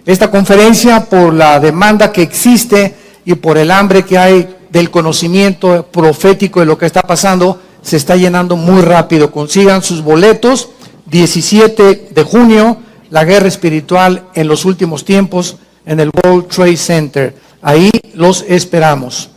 Esta conferencia, por la demanda que existe y por el hambre que hay del conocimiento profético de lo que está pasando, se está llenando muy rápido. Consigan sus boletos. 17 de junio, la guerra espiritual en los últimos tiempos en el World Trade Center. Ahí los esperamos.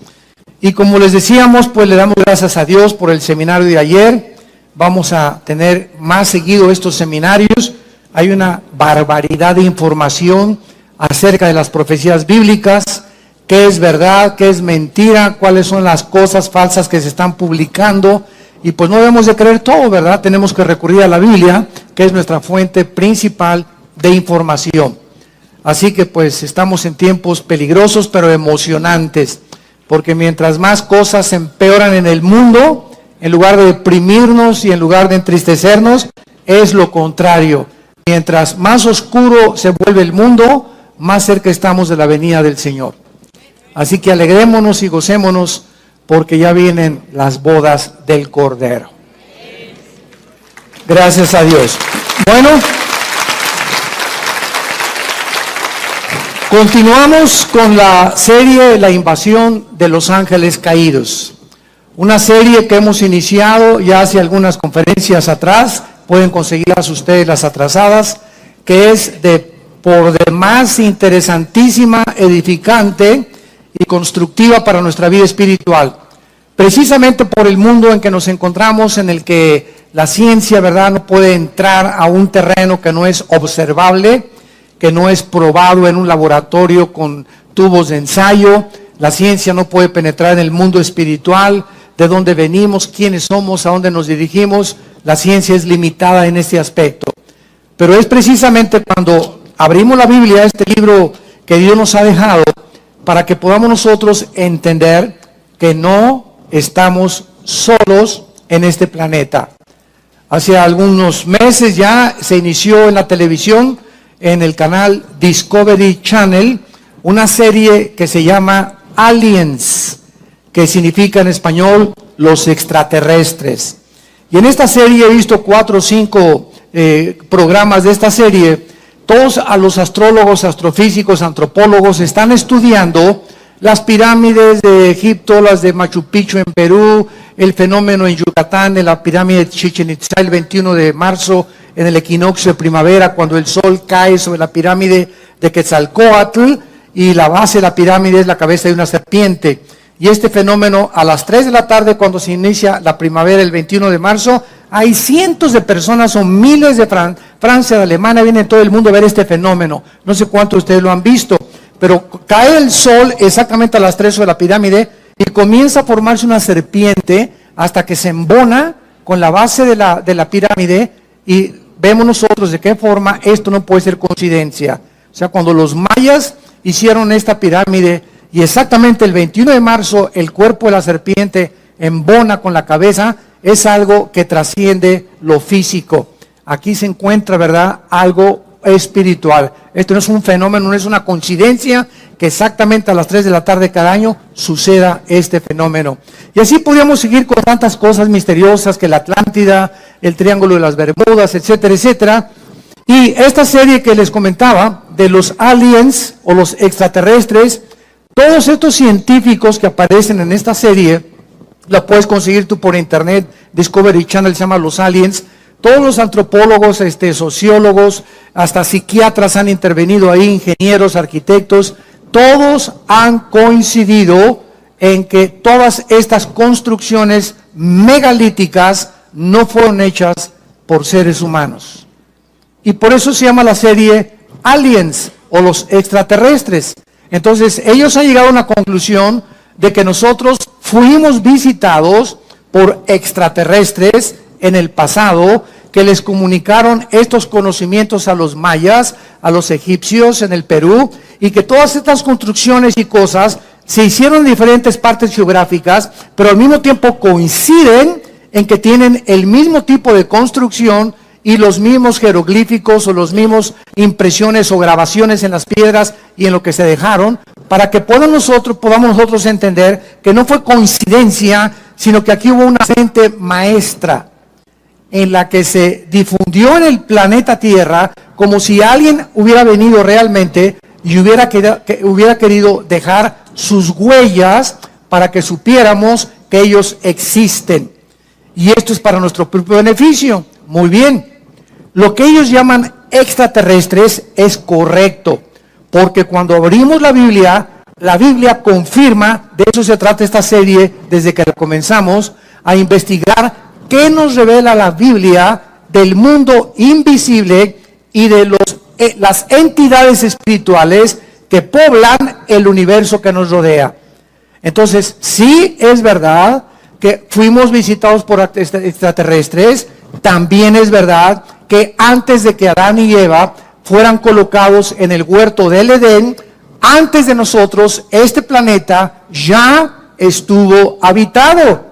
Y como les decíamos, pues le damos gracias a Dios por el seminario de ayer. Vamos a tener más seguido estos seminarios. Hay una barbaridad de información acerca de las profecías bíblicas, qué es verdad, qué es mentira, cuáles son las cosas falsas que se están publicando. Y pues no debemos de creer todo, ¿verdad? Tenemos que recurrir a la Biblia, que es nuestra fuente principal de información. Así que pues estamos en tiempos peligrosos pero emocionantes, porque mientras más cosas se empeoran en el mundo, en lugar de deprimirnos y en lugar de entristecernos, es lo contrario. Mientras más oscuro se vuelve el mundo, más cerca estamos de la venida del Señor. Así que alegrémonos y gocémonos, porque ya vienen las bodas del Cordero. Gracias a Dios. Bueno, continuamos con la serie La invasión de los ángeles caídos. Una serie que hemos iniciado ya hace algunas conferencias atrás. Pueden conseguirlas ustedes las atrasadas, que es por demás interesantísima, edificante y constructiva para nuestra vida espiritual. Precisamente por el mundo en que nos encontramos, en el que la ciencia, ¿verdad?, no puede entrar a un terreno que no es observable, que no es probado en un laboratorio con tubos de ensayo. La ciencia no puede penetrar en el mundo espiritual, de dónde venimos, quiénes somos, a dónde nos dirigimos. La ciencia es limitada en este aspecto. Pero es precisamente cuando abrimos la Biblia, este libro que Dios nos ha dejado, para que podamos nosotros entender que no estamos solos en este planeta. Hace algunos meses ya se inició en la televisión, en el canal Discovery Channel, una serie que se llama Aliens, que significa en español los extraterrestres. Y en esta serie he visto 4 o 5 programas de esta serie. Todos a los astrólogos, astrofísicos, antropólogos están estudiando las pirámides de Egipto, las de Machu Picchu en Perú, el fenómeno en Yucatán de la pirámide de Chichén Itzá el 21 de marzo en el equinoccio de primavera, cuando el sol cae sobre la pirámide de Quetzalcóatl y la base de la pirámide es la cabeza de una serpiente. Y este fenómeno a las 3 de la tarde, cuando se inicia la primavera el 21 de marzo, hay cientos de personas o miles de Francia, de Alemania, vienen todo el mundo a ver este fenómeno. No sé cuántos de ustedes lo han visto, pero cae el sol exactamente a las 3 sobre la pirámide y comienza a formarse una serpiente hasta que se embona con la base de la pirámide, y vemos nosotros de qué forma esto no puede ser coincidencia. O sea, cuando los mayas hicieron esta pirámide y exactamente el 21 de marzo el cuerpo de la serpiente embona con la cabeza, es algo que trasciende lo físico. Aquí se encuentra, ¿verdad?, algo espiritual. Esto no es un fenómeno, no es una coincidencia que exactamente a las 3 de la tarde cada año suceda este fenómeno. Y así podríamos seguir con tantas cosas misteriosas, que la Atlántida, el Triángulo de las Bermudas, etcétera, etcétera. Y esta serie que les comentaba de los aliens o los extraterrestres, todos estos científicos que aparecen en esta serie, la puedes conseguir tú por internet, Discovery Channel se llama Los Aliens. Todos los antropólogos, sociólogos, hasta psiquiatras han intervenido ahí, ingenieros, arquitectos, todos han coincidido en que todas estas construcciones megalíticas no fueron hechas por seres humanos. Y por eso se llama la serie Aliens o los extraterrestres. Entonces ellos han llegado a una conclusión de que nosotros fuimos visitados por extraterrestres en el pasado, que les comunicaron estos conocimientos a los mayas, a los egipcios en el Perú, y que todas estas construcciones y cosas se hicieron en diferentes partes geográficas, pero al mismo tiempo coinciden en que tienen el mismo tipo de construcción y los mismos jeroglíficos o los mismos impresiones o grabaciones en las piedras y en lo que se dejaron, para que podamos nosotros entender que no fue coincidencia, sino que aquí hubo una mente maestra. en la que se difundió en el planeta Tierra como si alguien hubiera venido realmente y hubiera querido dejar sus huellas para que supiéramos que ellos existen. Y esto es para nuestro propio beneficio. Muy bien. Lo que ellos llaman extraterrestres es correcto, porque cuando abrimos la Biblia confirma, de eso se trata esta serie desde que la comenzamos, a investigar qué nos revela la Biblia del mundo invisible y de las entidades espirituales que poblan el universo que nos rodea. Entonces, sí es verdad que fuimos visitados por extraterrestres, también es verdad que antes de que Adán y Eva fueran colocados en el huerto del Edén, antes de nosotros, este planeta ya estuvo habitado.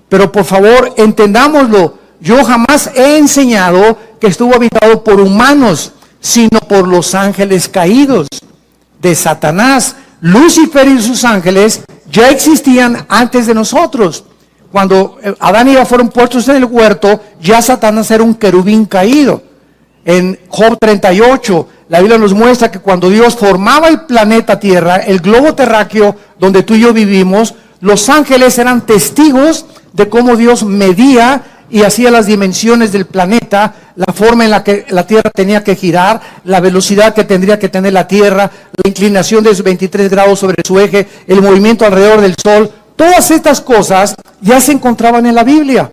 Pero por favor, entendámoslo, yo jamás he enseñado que estuvo habitado por humanos, sino por los ángeles caídos de Satanás. Lucifer y sus ángeles ya existían antes de nosotros. Cuando Adán y Eva fueron puestos en el huerto, ya Satanás era un querubín caído. En Job 38, la Biblia nos muestra que cuando Dios formaba el planeta Tierra, el globo terráqueo donde tú y yo vivimos, los ángeles eran testigos de cómo Dios medía y hacía las dimensiones del planeta, la forma en la que la Tierra tenía que girar, la velocidad que tendría que tener la Tierra, la inclinación de 23 grados sobre su eje, el movimiento alrededor del Sol. Todas estas cosas ya se encontraban en la Biblia.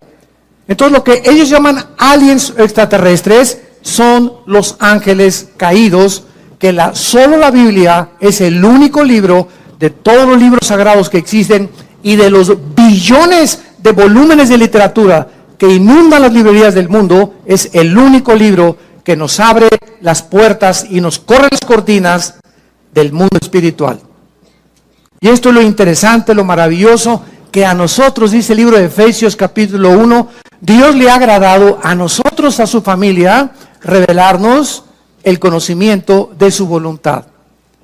Entonces lo que ellos llaman aliens extraterrestres son los ángeles caídos, que solo la Biblia es el único libro de todos los libros sagrados que existen y de los billones de volúmenes de literatura que inundan las librerías del mundo, es el único libro que nos abre las puertas y nos corre las cortinas del mundo espiritual. Y esto es lo interesante, lo maravilloso, que a nosotros, dice el libro de Efesios capítulo 1, Dios le ha agradado a nosotros, a su familia, revelarnos el conocimiento de su voluntad.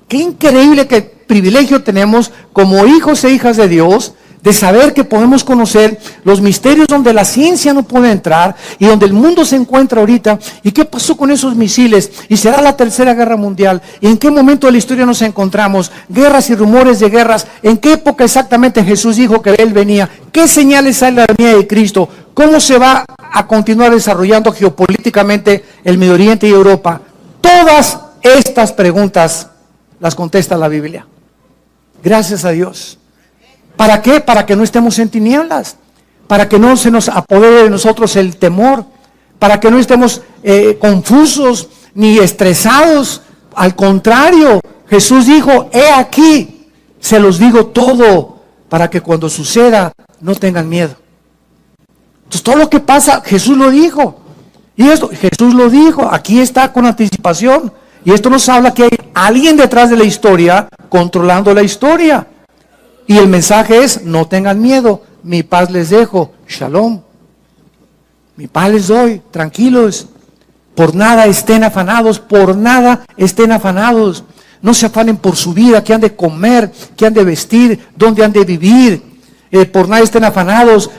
Qué increíble, qué privilegio tenemos como hijos e hijas de Dios, de saber que podemos conocer los misterios donde la ciencia no puede entrar y donde el mundo se encuentra ahorita. ¿Y qué pasó con esos misiles? ¿Y será la tercera guerra mundial? ¿Y en qué momento de la historia nos encontramos? Guerras y rumores de guerras. ¿En qué época exactamente Jesús dijo que Él venía? ¿Qué señales hay de la venida de Cristo? ¿Cómo se va a continuar desarrollando geopolíticamente el Medio Oriente y Europa? Todas estas preguntas las contesta la Biblia. Gracias a Dios. ¿Para qué? Para que no estemos en tinieblas, para que no se nos apodere de nosotros el temor, para que no estemos confusos ni estresados. Al contrario, Jesús dijo, he aquí, se los digo todo, para que cuando suceda no tengan miedo. Entonces todo lo que pasa, Jesús lo dijo. Y esto, Jesús lo dijo, aquí está con anticipación. Y esto nos habla que hay alguien detrás de la historia, controlando la historia. Y el mensaje es, no tengan miedo, mi paz les dejo, shalom. Mi paz les doy, tranquilos. Por nada estén afanados, por nada estén afanados. No se afanen por su vida, qué han de comer, qué han de vestir, dónde han de vivir. Por nada estén afanados.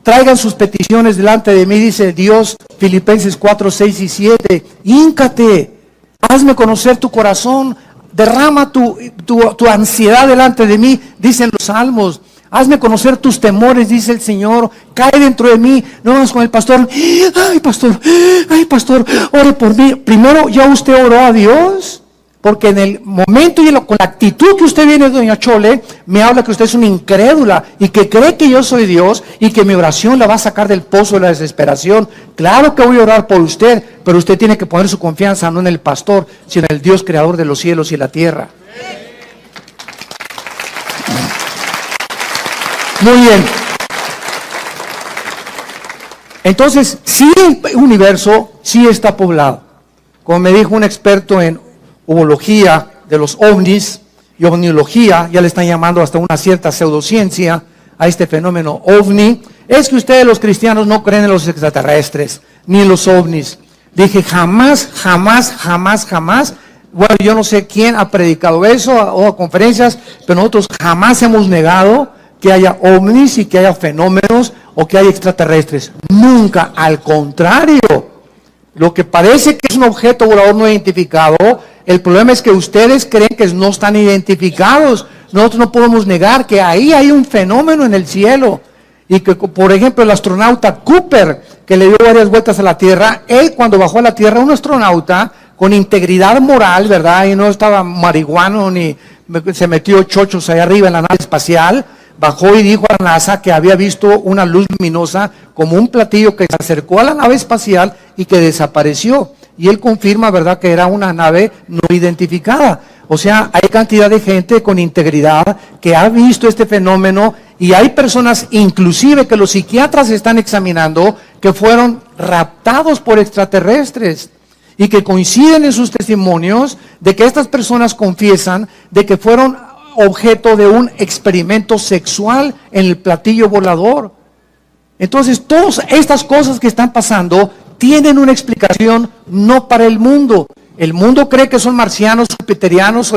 Traigan sus peticiones delante de mí, dice Dios, Filipenses 4, 6 y 7. Híncate, hazme conocer tu corazón. Derrama tu ansiedad delante de mí, dicen los salmos. Hazme conocer tus temores, dice el Señor. Cae dentro de mí. No vamos con el pastor. Ay, pastor, ore por mí. Primero, ¿ya usted oró a Dios? Porque en el momento y con la actitud que usted viene, doña Chole, me habla que usted es una incrédula y que cree que yo soy Dios y que mi oración la va a sacar del pozo de la desesperación. Claro que voy a orar por usted, pero usted tiene que poner su confianza no en el pastor, sino en el Dios creador de los cielos y la tierra. Muy bien. Entonces, sí, el universo sí está poblado. Como me dijo un experto en ufología de los ovnis y ovniología, ya le están llamando hasta una cierta pseudociencia a este fenómeno ovni, es que ustedes los cristianos no creen en los extraterrestres, ni en los ovnis. Dije, jamás. Bueno, yo no sé quién ha predicado eso o a conferencias, pero nosotros jamás hemos negado que haya ovnis y que haya fenómenos o que haya extraterrestres. Nunca, al contrario. Lo que parece que es un objeto volador no identificado, el problema es que ustedes creen que no están identificados. Nosotros no podemos negar que ahí hay un fenómeno en el cielo. Y que, por ejemplo, el astronauta Cooper, que le dio varias vueltas a la Tierra, él cuando bajó a la Tierra, un astronauta con integridad moral, ¿verdad? Y no estaba marihuano ni se metió chochos allá arriba en la nave espacial, bajó y dijo a la NASA que había visto una luz luminosa como un platillo que se acercó a la nave espacial y que desapareció. Y él confirma, ¿verdad?, que era una nave no identificada. O sea, hay cantidad de gente con integridad que ha visto este fenómeno y hay personas, inclusive que los psiquiatras están examinando, que fueron raptados por extraterrestres y que coinciden en sus testimonios de que estas personas confiesan de que fueron objeto de un experimento sexual en el platillo volador. Entonces, todas estas cosas que están pasando tienen una explicación no para el mundo. El mundo cree que son marcianos, jupiterianos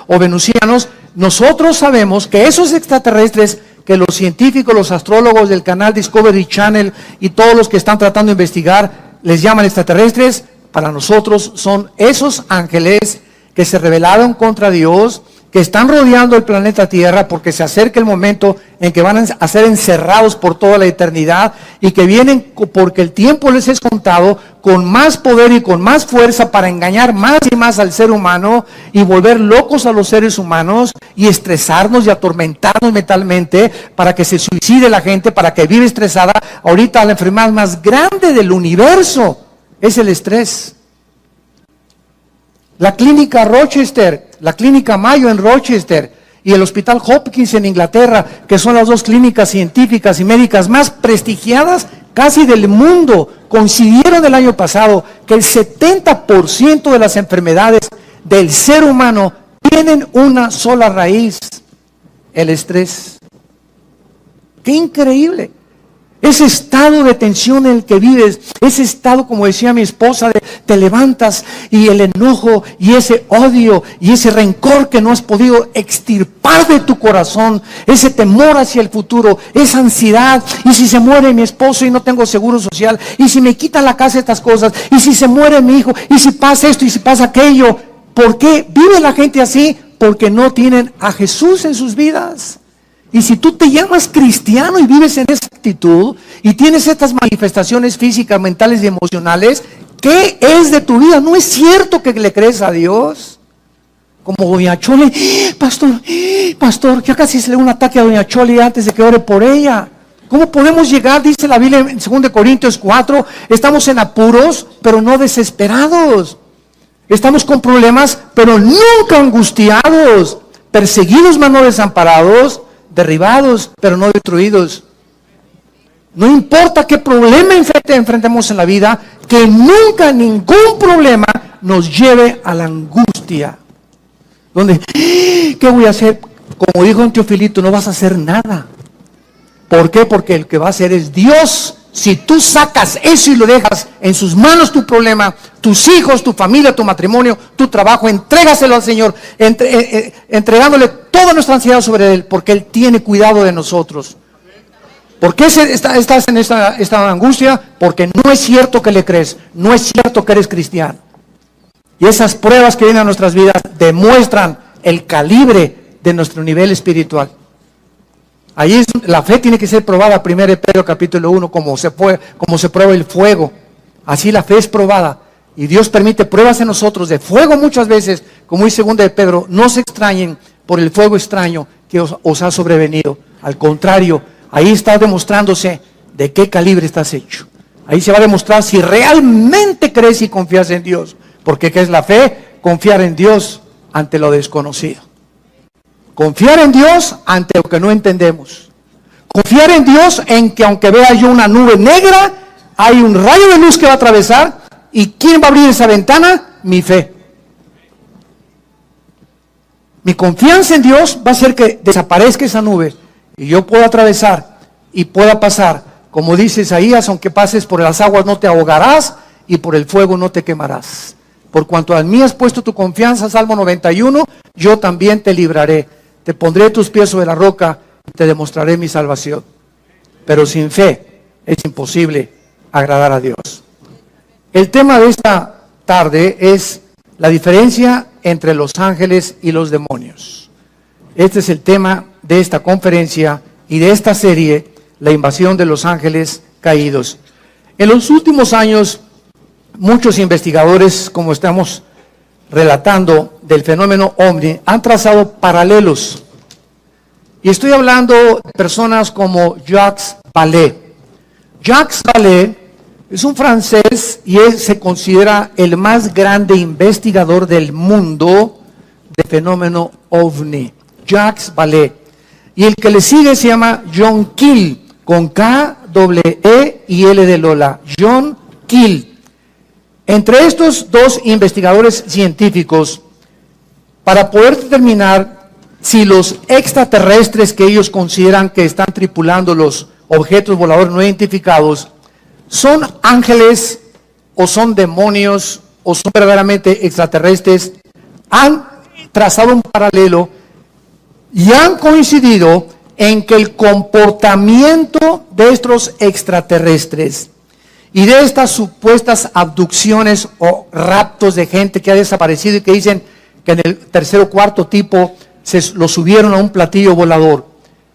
o venusianos. Nosotros sabemos que esos extraterrestres que los científicos, los astrólogos del canal Discovery Channel y todos los que están tratando de investigar les llaman extraterrestres, para nosotros son esos ángeles que se rebelaron contra Dios, que están rodeando el planeta Tierra porque se acerca el momento en que van a ser encerrados por toda la eternidad y que vienen porque el tiempo les es contado con más poder y con más fuerza para engañar más y más al ser humano y volver locos a los seres humanos y estresarnos y atormentarnos mentalmente para que se suicide la gente, para que vive estresada. Ahorita la enfermedad más grande del universo es el estrés. La clínica Rochester, la clínica Mayo en Rochester y el Hospital Hopkins en Inglaterra, que son las dos clínicas científicas y médicas más prestigiadas casi del mundo, coincidieron el año pasado que el 70% de las enfermedades del ser humano tienen una sola raíz: el estrés. ¡Qué increíble! Ese estado de tensión en el que vives, ese estado, como decía mi esposa, de te levantas y el enojo y ese odio y ese rencor que no has podido extirpar de tu corazón, ese temor hacia el futuro, esa ansiedad, y si se muere mi esposo y no tengo seguro social, y si me quitan la casa estas cosas, y si se muere mi hijo, y si pasa esto y si pasa aquello. ¿Por qué vive la gente así? Porque no tienen a Jesús en sus vidas. Y si tú te llamas cristiano y vives en esa actitud y tienes estas manifestaciones físicas, mentales y emocionales, ¿qué es de tu vida? No es cierto que le crees a Dios. Como doña Chole, pastor, ya casi se le da un ataque a doña Chole antes de que ore por ella. ¿Cómo podemos llegar? Dice la Biblia en 2 Corintios 4, estamos en apuros, pero no desesperados. Estamos con problemas, pero nunca angustiados. Perseguidos, mas no desamparados. Derribados, pero no destruidos. No importa qué problema enfrentemos en la vida, que nunca ningún problema nos lleve a la angustia. Donde, ¿qué voy a hacer? Como dijo un Teofilito, no vas a hacer nada. ¿Por qué? Porque el que va a hacer es Dios. Si tú sacas eso y lo dejas en sus manos tu problema, tus hijos, tu familia, tu matrimonio, tu trabajo, entrégaselo al Señor, entregándole toda nuestra ansiedad sobre Él, porque Él tiene cuidado de nosotros. ¿Por qué estás en esta angustia? Porque no es cierto que le crees, no es cierto que eres cristiano. Y esas pruebas que vienen a nuestras vidas demuestran el calibre de nuestro nivel espiritual. Ahí la fe tiene que ser probada, 1 Pedro capítulo 1, como se prueba el fuego. Así la fe es probada. Y Dios permite pruebas en nosotros de fuego muchas veces, como dice 2 de Pedro, no se extrañen por el fuego extraño que os ha sobrevenido. Al contrario, ahí está demostrándose de qué calibre estás hecho. Ahí se va a demostrar si realmente crees y confías en Dios. Porque ¿qué es la fe? Confiar en Dios ante lo desconocido. Confiar en Dios ante lo que no entendemos. Confiar en Dios en que aunque vea yo una nube negra, hay un rayo de luz que va a atravesar. ¿Y quién va a abrir esa ventana? Mi fe. Mi confianza en Dios va a hacer que desaparezca esa nube y yo pueda atravesar y pueda pasar. Como dice Isaías, aunque pases por las aguas no te ahogarás y por el fuego no te quemarás. Por cuanto a mí has puesto tu confianza, Salmo 91, yo también te libraré. Te pondré tus pies sobre la roca te demostraré mi salvación. Pero sin fe es imposible agradar a Dios. El tema de esta tarde es la diferencia entre los ángeles y los demonios. Este es el tema de esta conferencia y de esta serie, la invasión de los ángeles caídos. En los últimos años, muchos investigadores, como estamos relatando del fenómeno OVNI, han trazado paralelos. Y estoy hablando de personas como Jacques Vallée. Jacques Vallée es un francés y él se considera el más grande investigador del mundo de fenómeno OVNI. Jacques Vallée. Y el que le sigue se llama John Keel, con K, E y L de Lola. John Keel. Entre estos dos investigadores científicos, para poder determinar si los extraterrestres que ellos consideran que están tripulando los objetos voladores no identificados son ángeles o son demonios o son verdaderamente extraterrestres, han trazado un paralelo y han coincidido en que el comportamiento de estos extraterrestres y de estas supuestas abducciones o raptos de gente que ha desaparecido y que dicen que en el tercer o cuarto tipo lo subieron a un platillo volador.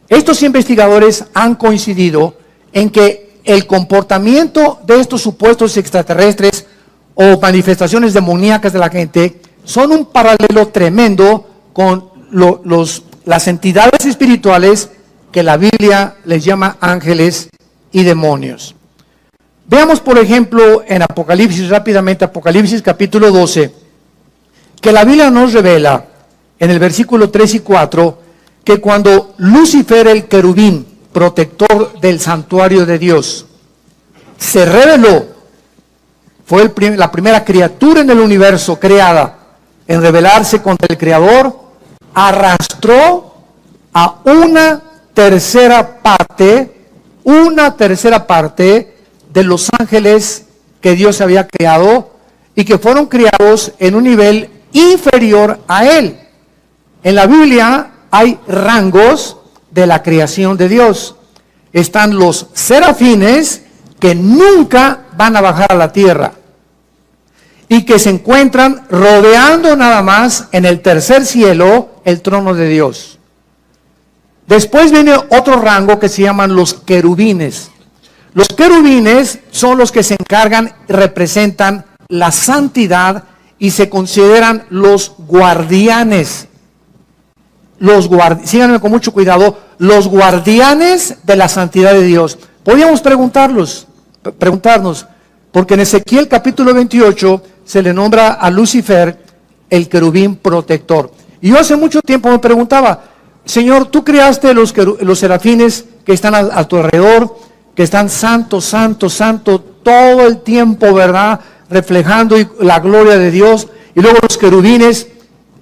Estos investigadores han coincidido en que el comportamiento de estos supuestos extraterrestres o manifestaciones demoníacas de la gente son un paralelo tremendo con las entidades espirituales que la Biblia les llama ángeles y demonios. Veamos, por ejemplo, en Apocalipsis, rápidamente, Apocalipsis capítulo 12, que la Biblia nos revela en el versículo 3 y 4, que cuando Lucifer, el querubín, protector del santuario de Dios, se rebeló, fue la primera criatura en el universo creada en rebelarse contra el Creador, arrastró a una tercera parte de los ángeles que Dios había creado y que fueron creados en un nivel inferior a él. En la Biblia hay rangos de la creación de Dios. Están los serafines que nunca van a bajar a la tierra y que se encuentran rodeando nada más en el tercer cielo el trono de Dios. Después viene otro rango que se llaman los querubines. Los querubines son los que se encargan, representan la santidad y se consideran los guardianes. Síganme con mucho cuidado, los guardianes de la santidad de Dios. Podríamos preguntarnos, porque en Ezequiel capítulo 28 se le nombra a Lucifer el querubín protector. Y yo hace mucho tiempo me preguntaba, Señor, tú creaste los serafines que están a tu alrededor, que están santo, santo, santo, todo el tiempo, ¿verdad? Reflejando la gloria de Dios. Y luego los querubines,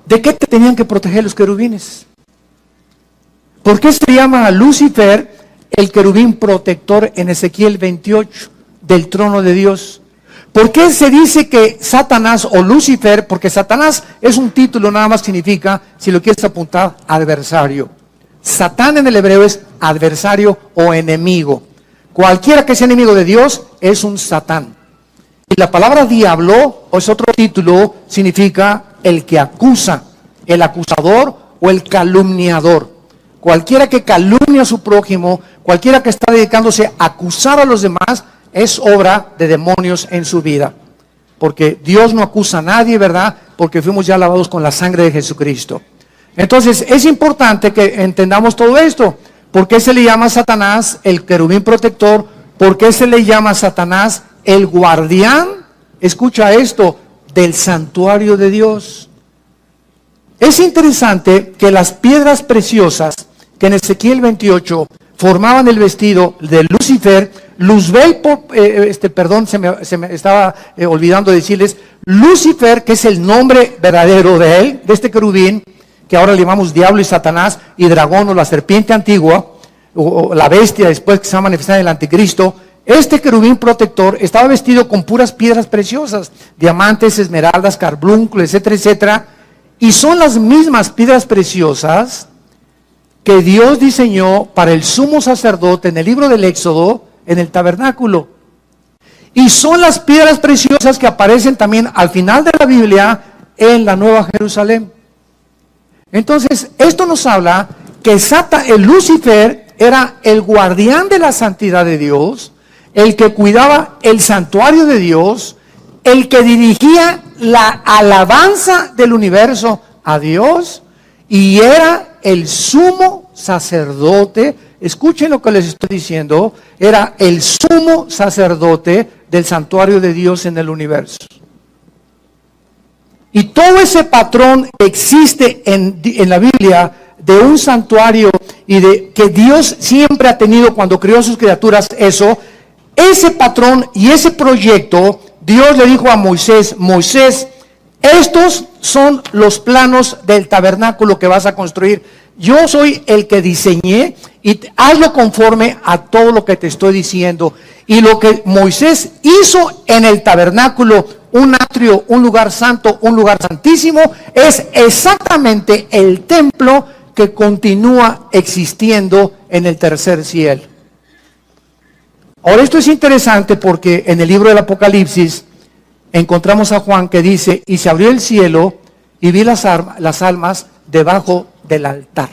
¿de qué te tenían que proteger los querubines? ¿Por qué se llama a Lucifer el querubín protector en Ezequiel 28 del trono de Dios? ¿Por qué se dice que Satanás o Lucifer, porque Satanás es un título, nada más significa, si lo quieres apuntar, adversario? Satán en el hebreo es adversario o enemigo. Cualquiera que sea enemigo de Dios es un Satán. Y la palabra diablo, o es otro título, significa el que acusa, el acusador o el calumniador. Cualquiera que calumnia a su prójimo, cualquiera que está dedicándose a acusar a los demás, es obra de demonios en su vida. Porque Dios no acusa a nadie, ¿verdad? Porque fuimos ya lavados con la sangre de Jesucristo. Entonces, es importante que entendamos todo esto. ¿Por qué se le llama a Satanás el querubín protector? ¿Por qué se le llama a Satanás el guardián? Escucha esto, del santuario de Dios. Es interesante que las piedras preciosas que en Ezequiel 28 formaban el vestido de Lucifer, Luzbel, se me estaba olvidando decirles, Lucifer, que es el nombre verdadero de él, de este querubín, que ahora le llamamos diablo y Satanás, y dragón o la serpiente antigua, o la bestia después que se va a manifestar en el anticristo. Este querubín protector estaba vestido con puras piedras preciosas, diamantes, esmeraldas, carbunclos, etcétera, etcétera, y son las mismas piedras preciosas que Dios diseñó para el sumo sacerdote en el libro del Éxodo, en el tabernáculo. Y son las piedras preciosas que aparecen también al final de la Biblia en la Nueva Jerusalén. Entonces, esto nos habla que el Lucifer era el guardián de la santidad de Dios, el que cuidaba el santuario de Dios, el que dirigía la alabanza del universo a Dios, y era el sumo sacerdote. Escuchen lo que les estoy diciendo, era el sumo sacerdote del santuario de Dios en el universo. Y todo ese patrón que existe en la Biblia de un santuario y de que Dios siempre ha tenido cuando creó a sus criaturas, ese patrón y ese proyecto, Dios le dijo a Moisés: Moisés, estos son los planos del tabernáculo que vas a construir. Yo soy el que diseñé y hazlo conforme a todo lo que te estoy diciendo. Y lo que Moisés hizo en el tabernáculo, un atrio, un lugar santo, un lugar santísimo, es exactamente el templo que continúa existiendo en el tercer cielo. Ahora, esto es interesante porque en el libro del Apocalipsis encontramos a Juan que dice: y se abrió el cielo y vi las almas debajo del altar.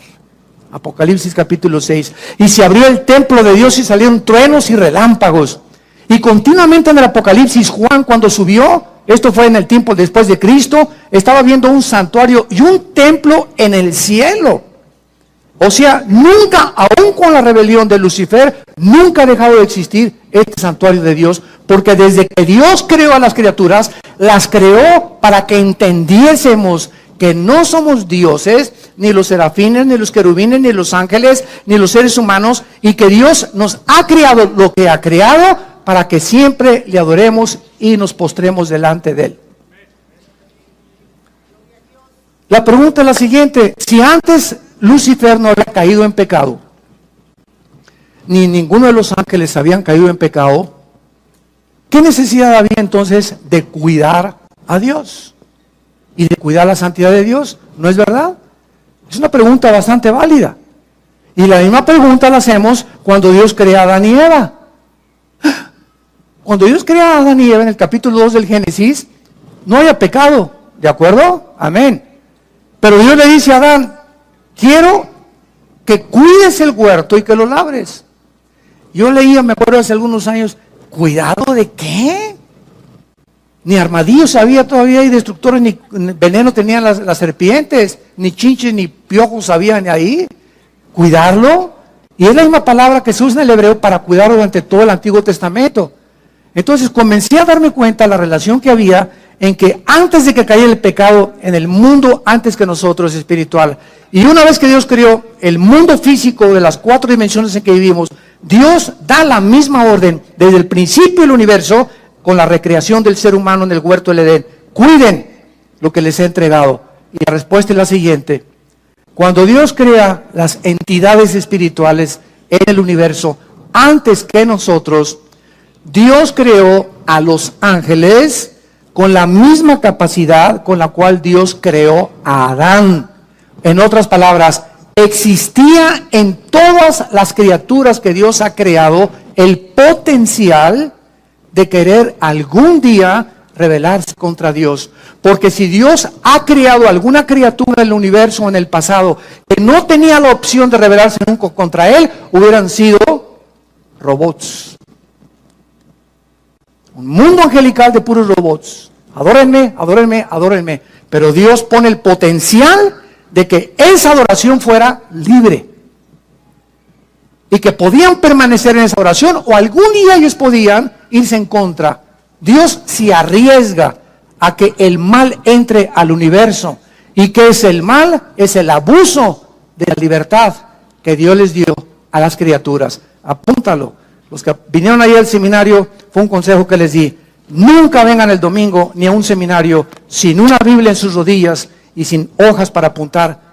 Apocalipsis capítulo 6. Y se abrió el templo de Dios y salieron truenos y relámpagos. Y continuamente en el Apocalipsis, Juan, cuando subió, esto fue en el tiempo después de Cristo, estaba viendo un santuario y un templo en el cielo. O sea, nunca, aún con la rebelión de Lucifer, nunca ha dejado de existir este santuario de Dios, porque desde que Dios creó a las criaturas, las creó para que entendiésemos que no somos dioses, ni los serafines, ni los querubines, ni los ángeles, ni los seres humanos, y que Dios nos ha creado lo que ha creado para que siempre le adoremos y nos postremos delante de Él. La pregunta es la siguiente: si antes Lucifer no había caído en pecado, ni ninguno de los ángeles habían caído en pecado, ¿qué necesidad había entonces de cuidar a Dios y de cuidar la santidad de Dios? ¿No es verdad? Es una pregunta bastante válida. Y la misma pregunta la hacemos cuando Dios crea a Adán y Eva. Cuando Dios crea a Adán y Eva en el capítulo 2 del Génesis, no había pecado, ¿de acuerdo? Amén. Pero Dios le dice a Adán: quiero que cuides el huerto y que lo labres. Yo leía, me acuerdo hace algunos años, ¿cuidado de qué? Ni armadillos había todavía, y destructores, ni veneno tenían las serpientes, ni chinches, ni piojos habían ahí. ¿Cuidarlo? Y es la misma palabra que se usa en el hebreo para cuidarlo durante todo el Antiguo Testamento. Entonces comencé a darme cuenta de la relación que había en que antes de que cayera el pecado en el mundo, antes que nosotros, espiritual, y una vez que Dios creó el mundo físico de las 4 dimensiones en que vivimos, Dios da la misma orden desde el principio del universo con la recreación del ser humano en el huerto del Edén: cuiden lo que les he entregado. Y la respuesta es la siguiente: cuando Dios crea las entidades espirituales en el universo, antes que nosotros, Dios creó a los ángeles con la misma capacidad con la cual Dios creó a Adán. En otras palabras, existía en todas las criaturas que Dios ha creado el potencial de querer algún día rebelarse contra Dios. Porque si Dios ha creado alguna criatura en el universo o en el pasado que no tenía la opción de rebelarse nunca contra Él, hubieran sido robots. Un mundo angelical de puros robots. Adórenme, adórenme, adórenme. Pero Dios pone el potencial de que esa adoración fuera libre. Y que podían permanecer en esa oración, o algún día ellos podían irse en contra. Dios se arriesga a que el mal entre al universo. ¿Y qué es el mal? Es el abuso de la libertad que Dios les dio a las criaturas. Apúntalo. Los que vinieron ahí al seminario, fue un consejo que les di: nunca vengan el domingo ni a un seminario sin una Biblia en sus rodillas y sin hojas para apuntar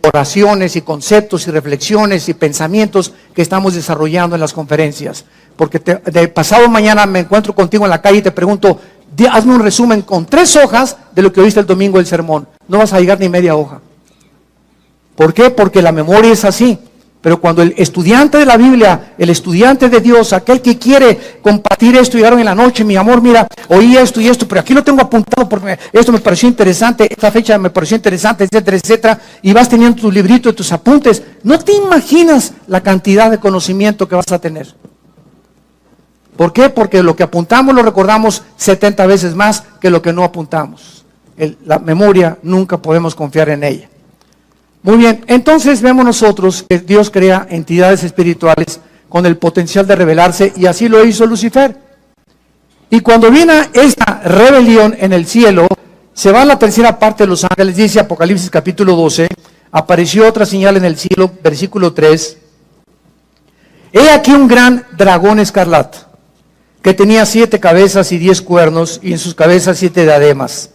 oraciones y conceptos y reflexiones y pensamientos que estamos desarrollando en las conferencias. Porque de pasado mañana me encuentro contigo en la calle y te pregunto: hazme un resumen con 3 hojas de lo que oíste el domingo del sermón. No vas a llegar ni media hoja. ¿Por qué? Porque la memoria es así. Pero cuando el estudiante de la Biblia, el estudiante de Dios, aquel que quiere compartir esto, llegaron en la noche, mi amor, mira, oí esto y esto, pero aquí lo tengo apuntado porque esto me pareció interesante, esta fecha me pareció interesante, etcétera, etcétera, y vas teniendo tu librito, tus apuntes. No te imaginas la cantidad de conocimiento que vas a tener. ¿Por qué? Porque lo que apuntamos lo recordamos 70 veces más que lo que no apuntamos. La memoria nunca podemos confiar en ella. Muy bien, entonces vemos nosotros que Dios crea entidades espirituales con el potencial de rebelarse, y así lo hizo Lucifer. Y cuando viene esta rebelión en el cielo, se va a la tercera parte de los ángeles, dice Apocalipsis capítulo 12, apareció otra señal en el cielo, versículo 3. He aquí un gran dragón escarlata, que tenía 7 cabezas y 10 cuernos, y en sus cabezas 7 diademas.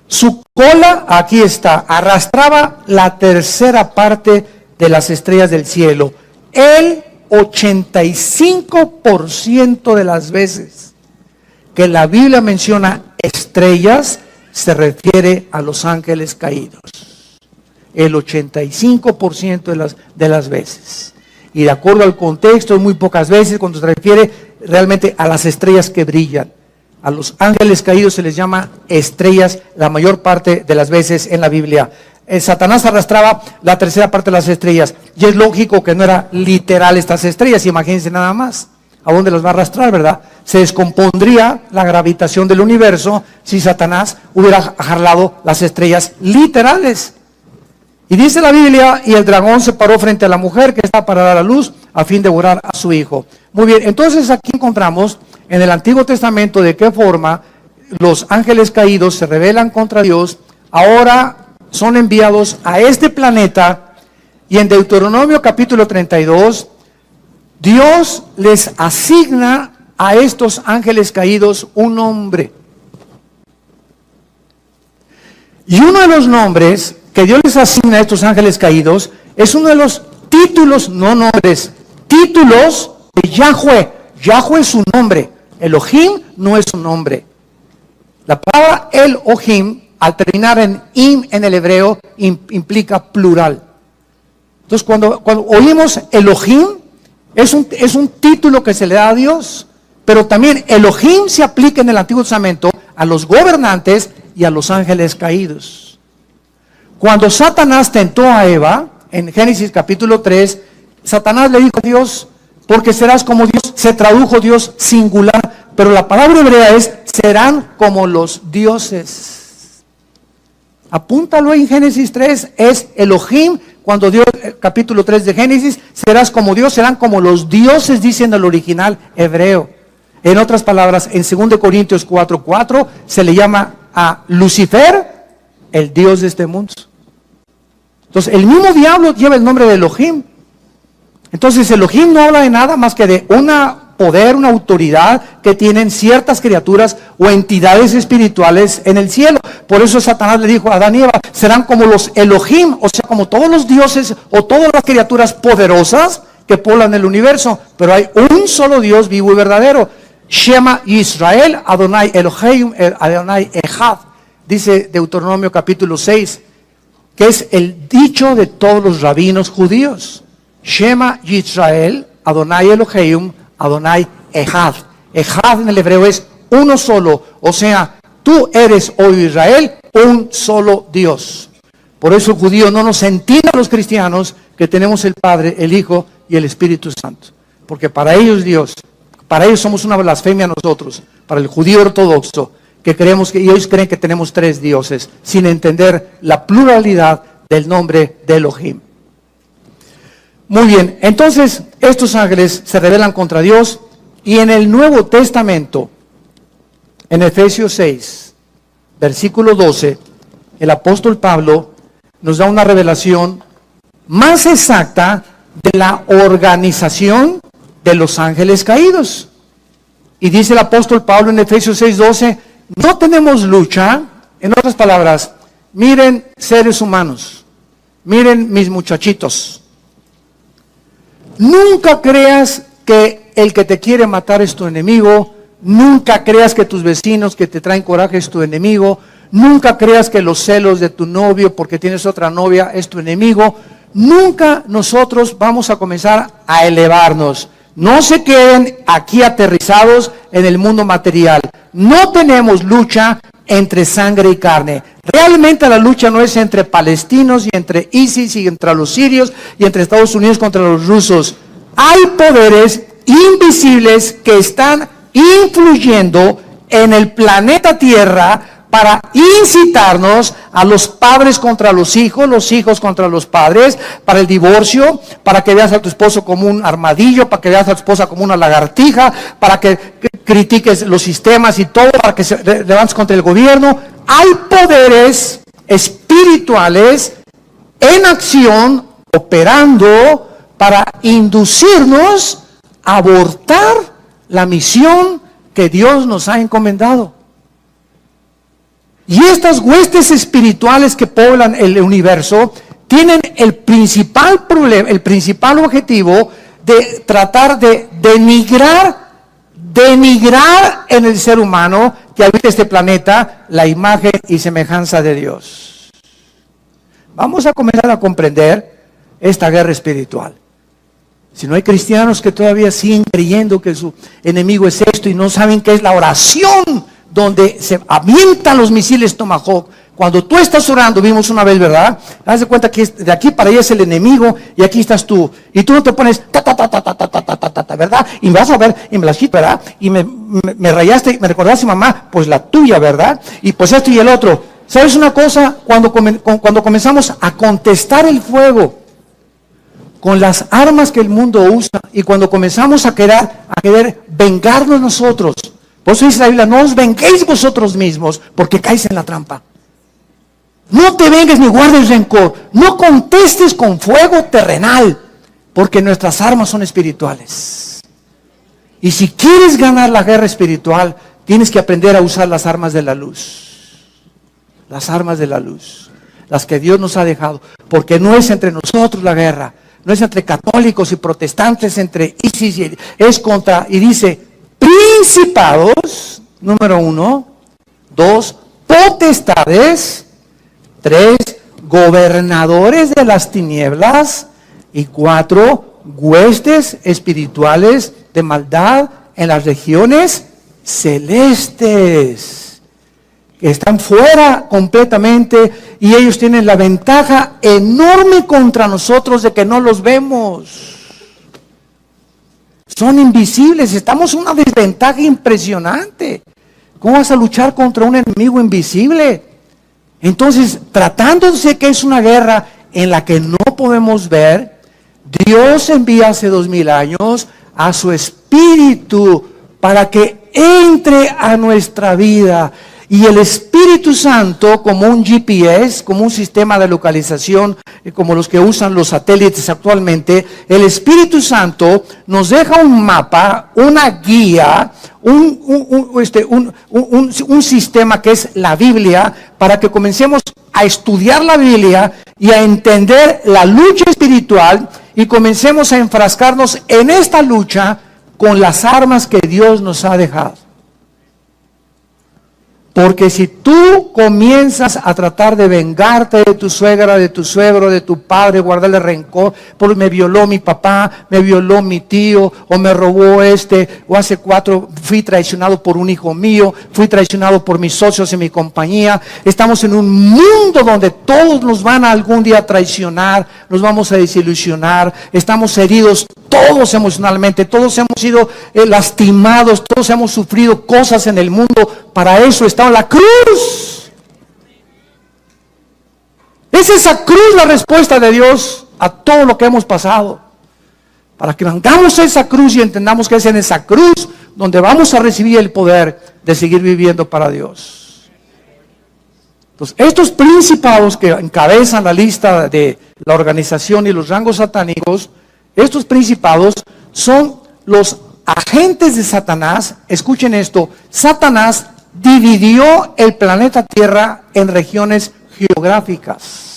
Su cola, aquí está, arrastraba la tercera parte de las estrellas del cielo. El 85% de las veces que la Biblia menciona estrellas, se refiere a los ángeles caídos. El 85% de las veces. Y de acuerdo al contexto, muy pocas veces cuando se refiere realmente a las estrellas que brillan. A los ángeles caídos se les llama estrellas la mayor parte de las veces en la Biblia. Satanás arrastraba la tercera parte de las estrellas. Y es lógico que no era literal estas estrellas, imagínense nada más. ¿A dónde las va a arrastrar, verdad? Se descompondría la gravitación del universo si Satanás hubiera jalado las estrellas literales. Y dice la Biblia, y el dragón se paró frente a la mujer que estaba para dar a luz a fin de devorar a su hijo. Muy bien, entonces aquí encontramos en el Antiguo Testamento de qué forma los ángeles caídos se rebelan contra Dios, ahora son enviados a este planeta, y en Deuteronomio capítulo 32, Dios les asigna a estos ángeles caídos un nombre. Y uno de los nombres que Dios les asigna a estos ángeles caídos es uno de los títulos, no nombres, títulos de Yahweh. Yahweh es su nombre. Elohim no es su nombre. La palabra Elohim, al terminar en im en el hebreo, implica plural. Entonces cuando oímos Elohim, es un título que se le da a Dios, pero también Elohim se aplica en el Antiguo Testamento a los gobernantes y a los ángeles caídos. Cuando Satanás tentó a Eva, en Génesis capítulo 3, Satanás le dijo a Dios, porque serás como Dios, se tradujo Dios singular, pero la palabra hebrea es, serán como los dioses. Apúntalo en Génesis 3, es Elohim, cuando Dios, capítulo 3 de Génesis, serás como Dios, serán como los dioses, dice en el original hebreo. En otras palabras, en 2 Corintios 4:4, se le llama a Lucifer el Dios de este mundo. Entonces, el mismo diablo lleva el nombre de Elohim. Entonces, Elohim no habla de nada más que de una poder, una autoridad que tienen ciertas criaturas o entidades espirituales en el cielo. Por eso Satanás le dijo a Adán y Eva, serán como los Elohim, o sea, como todos los dioses o todas las criaturas poderosas que poblan el universo. Pero hay un solo Dios vivo y verdadero. Shema Israel, Adonai Elohim, Adonai Echad. Dice Deuteronomio capítulo 6, que es el dicho de todos los rabinos judíos. Shema Yisrael, Adonai Elohim, Adonai Echad. Echad en el hebreo es uno solo, o sea, tú eres, oh Israel, un solo Dios. Por eso el judío no nos entiende a los cristianos que tenemos el Padre, el Hijo y el Espíritu Santo. Porque para ellos Dios, para ellos somos una blasfemia nosotros, para el judío ortodoxo, que creemos que ellos creen que tenemos 3 dioses, sin entender la pluralidad del nombre de Elohim. Muy bien, entonces estos ángeles se rebelan contra Dios, y en el Nuevo Testamento, en Efesios 6, versículo 12, el apóstol Pablo nos da una revelación más exacta de la organización de los ángeles caídos. Y dice el apóstol Pablo en Efesios 6, 12, no tenemos lucha, en otras palabras, miren seres humanos, miren mis muchachitos. Nunca creas que el que te quiere matar es tu enemigo. Nunca creas que tus vecinos que te traen coraje es tu enemigo. Nunca creas que los celos de tu novio porque tienes otra novia es tu enemigo. nunca nosotros vamos a comenzar a elevarnos. No se queden aquí aterrizados en el mundo material. No tenemos lucha entre sangre y carne. Realmente la lucha no es entre palestinos y entre ISIS y entre los sirios y entre Estados Unidos contra los rusos. Hay poderes invisibles que están influyendo en el planeta Tierra para incitarnos a los padres contra los hijos contra los padres, para el divorcio, para que veas a tu esposo como un armadillo, para que veas a tu esposa como una lagartija, para que critiques los sistemas y todo, para que se levantes contra el gobierno. Hay poderes espirituales en acción, operando para inducirnos a abortar la misión que Dios nos ha encomendado. Y estas huestes espirituales que poblan el universo tienen el principal problema, el principal objetivo de tratar de denigrar en el ser humano que habita este planeta la imagen y semejanza de Dios. Vamos a comenzar a comprender esta guerra espiritual. Si no hay cristianos que todavía siguen creyendo que su enemigo es esto y no saben qué es la oración, donde se avientan los misiles Tomahawk. Cuando tú estás orando, vimos una vez, ¿verdad? Haz de cuenta que de aquí para allá es el enemigo y aquí estás tú. Y tú no te pones ¿verdad? Y me vas a ver, y me la chito, ¿verdad? Y me rayaste, me recordaste mamá, pues la tuya, ¿verdad? Y pues esto y el otro. ¿Sabes una cosa? Cuando comenzamos a contestar el fuego con las armas que el mundo usa y cuando comenzamos a querer vengarnos nosotros. Por eso dice la Biblia, no os venguéis vosotros mismos, porque caéis en la trampa. No te vengues ni guardes rencor. No contestes con fuego terrenal, porque nuestras armas son espirituales. Y si quieres ganar la guerra espiritual, tienes que aprender a usar las armas de la luz. Las armas de la luz. Las que Dios nos ha dejado. Porque no es entre nosotros la guerra. No es entre católicos y protestantes, entre ISIS, es contra, y dice, principados, número 1, 2, potestades, 3, gobernadores de las tinieblas, y 4, huestes espirituales de maldad en las regiones celestes, que están fuera completamente, y ellos tienen la ventaja enorme contra nosotros de que no los vemos. Son invisibles, estamos en una desventaja impresionante. ¿Cómo vas a luchar contra un enemigo invisible? Entonces, tratándose que es una guerra en la que no podemos ver, Dios envía hace 2000 años a su Espíritu para que entre a nuestra vida. Y el Espíritu Santo, como un GPS, como un sistema de localización, como los que usan los satélites actualmente, el Espíritu Santo nos deja un mapa, una guía, un sistema que es la Biblia, para que comencemos a estudiar la Biblia y a entender la lucha espiritual y comencemos a enfrascarnos en esta lucha con las armas que Dios nos ha dejado. Porque si tú comienzas a tratar de vengarte de tu suegra, de tu suegro, de tu padre, guardarle rencor, porque me violó mi papá, me violó mi tío, o me robó o hace 4 fui traicionado por un hijo mío, fui traicionado por mis socios en mi compañía. Estamos en un mundo donde todos nos van a algún día traicionar, nos vamos a desilusionar, estamos heridos todos emocionalmente, todos hemos sido lastimados, todos hemos sufrido cosas en el mundo. Para eso está la cruz. Es esa cruz la respuesta de Dios a todo lo que hemos pasado. Para que vengamos a esa cruz y entendamos que es en esa cruz donde vamos a recibir el poder de seguir viviendo para Dios. Entonces, estos principados que encabezan la lista de la organización y los rangos satánicos, estos principados son los agentes de Satanás. Escuchen esto, Satanás dividió el planeta Tierra en regiones geográficas.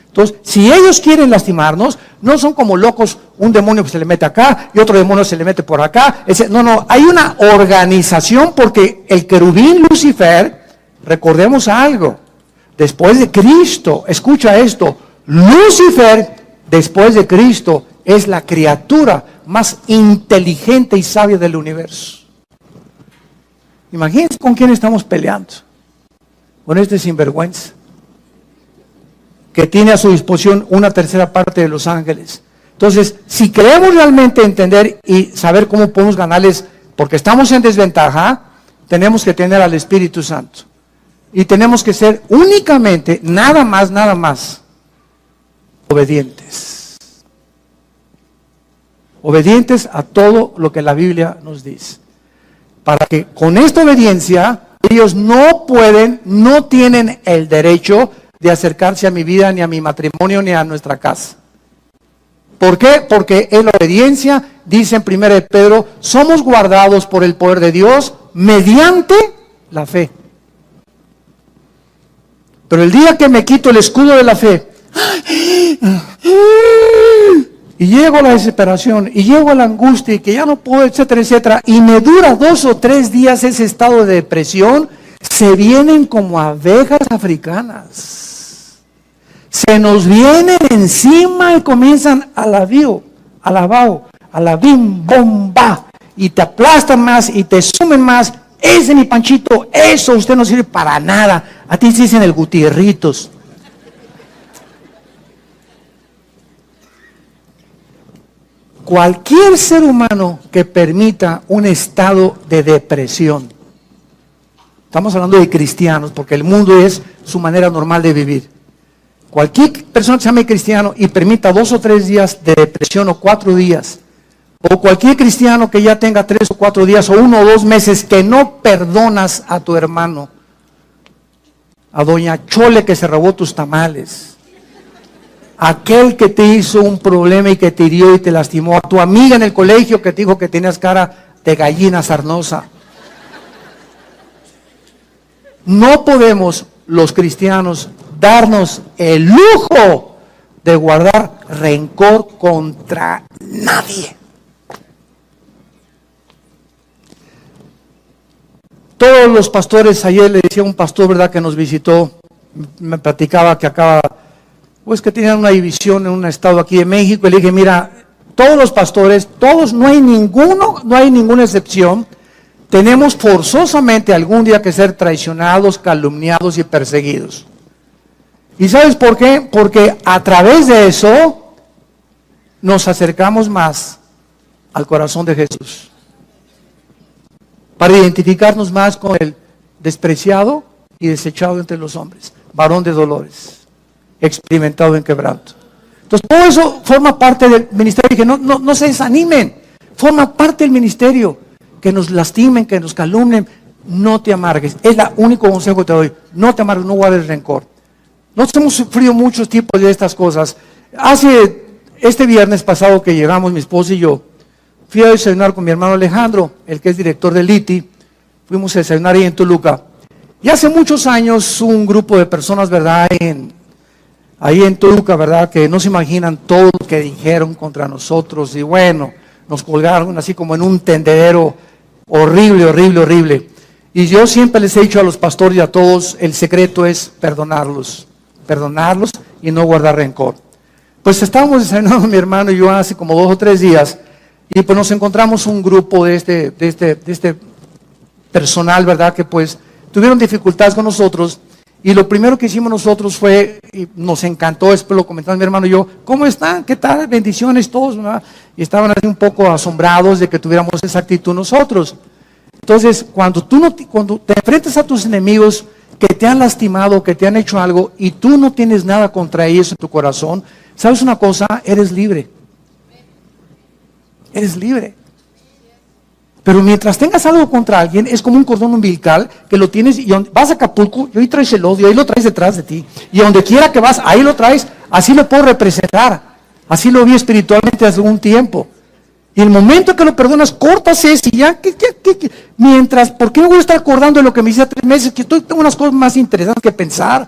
Entonces, si ellos quieren lastimarnos, no son como locos, un demonio que se le mete acá y otro demonio se le mete por acá. No, hay una organización, porque el querubín Lucifer, recordemos algo, después de Cristo, escucha esto, Lucifer, después de Cristo, es la criatura más inteligente y sabia del universo. Imagínense con quién estamos peleando. Con este sinvergüenza, que tiene a su disposición una tercera parte de los ángeles. Entonces, si queremos realmente entender y saber cómo podemos ganarles, porque estamos en desventaja, tenemos que tener al Espíritu Santo. Y tenemos que ser únicamente, nada más, obedientes. Obedientes a todo lo que la Biblia nos dice. Para que con esta obediencia, ellos no tienen el derecho de acercarse a mi vida, ni a mi matrimonio, ni a nuestra casa. ¿Por qué? Porque en la obediencia, dice en 1 de Pedro, somos guardados por el poder de Dios mediante la fe. Pero el día que me quito el escudo de la fe, y llego a la desesperación, y llego a la angustia, y que ya no puedo, etcétera, etcétera, y me dura 2 o 3 días ese estado de depresión, se vienen como abejas africanas. Se nos vienen encima y comienzan a la bim, bomba, y te aplastan más, y te sumen más. Ese mi Panchito, eso usted no sirve para nada. A ti se dicen el Gutierritos. Cualquier ser humano que permita un estado de depresión, estamos hablando de cristianos, porque el mundo es su manera normal de vivir. Cualquier persona que se llame cristiano y permita 2 o 3 días de depresión o 4 días, o cualquier cristiano que ya tenga 3 o 4 días o 1 o 2 meses que no perdonas a tu hermano, a doña Chole que se robó tus tamales, aquel que te hizo un problema y que te hirió y te lastimó, a tu amiga en el colegio que te dijo que tenías cara de gallina sarnosa. No podemos los cristianos darnos el lujo de guardar rencor contra nadie. Todos los pastores, ayer le decía a un pastor, ¿verdad?, que nos visitó, me platicaba que acaba, pues que tenían una división en un estado aquí de México, y le dije, mira, todos los pastores, todos, no hay ninguna excepción, tenemos forzosamente algún día que ser traicionados, calumniados y perseguidos. ¿Y sabes por qué? Porque a través de eso nos acercamos más al corazón de Jesús. Para identificarnos más con el despreciado y desechado entre los hombres, varón de dolores, experimentado en quebranto. Entonces todo eso forma parte del ministerio. Dije, no se desanimen, forma parte del ministerio. Que nos lastimen, que nos calumnien, no te amargues. Es el único consejo que te doy. No te amargues, no guardes rencor. Nosotros hemos sufrido muchos tipos de estas cosas. Este viernes pasado que llegamos, mi esposa y yo, fui a desayunar con mi hermano Alejandro, el que es director del ITI. Fuimos a desayunar ahí en Toluca. Y hace muchos años un grupo de personas, ¿verdad?, ahí en Toluca, ¿verdad?, que no se imaginan todo lo que dijeron contra nosotros. Y bueno, nos colgaron así como en un tendedero horrible. Y yo siempre les he dicho a los pastores y a todos, el secreto es perdonarlos y no guardar rencor. Pues estábamos desayunando mi hermano y yo hace como 2 o 3 días, y pues nos encontramos un grupo de este personal, ¿verdad?, que pues tuvieron dificultades con nosotros, y lo primero que hicimos nosotros fue, y nos encantó, después lo comentamos mi hermano y yo, ¿cómo están? ¿Qué tal? Bendiciones todos, ¿verdad? Y estaban así un poco asombrados de que tuviéramos esa actitud nosotros. Entonces, cuando te enfrentas a tus enemigos que te han lastimado, que te han hecho algo, y tú no tienes nada contra ellos en tu corazón, ¿sabes una cosa? Eres libre. Eres libre. Pero mientras tengas algo contra alguien, es como un cordón umbilical que lo tienes, y vas a Acapulco y ahí traes el odio, ahí lo traes detrás de ti. Y donde quiera que vas, ahí lo traes, así lo puedo representar. Así lo vi espiritualmente hace un tiempo. Y el momento que lo perdonas, cortas eso y ya, mientras, ¿por qué me voy a estar acordando de lo que me hice hace 3 meses? Que tengo unas cosas más interesantes que pensar.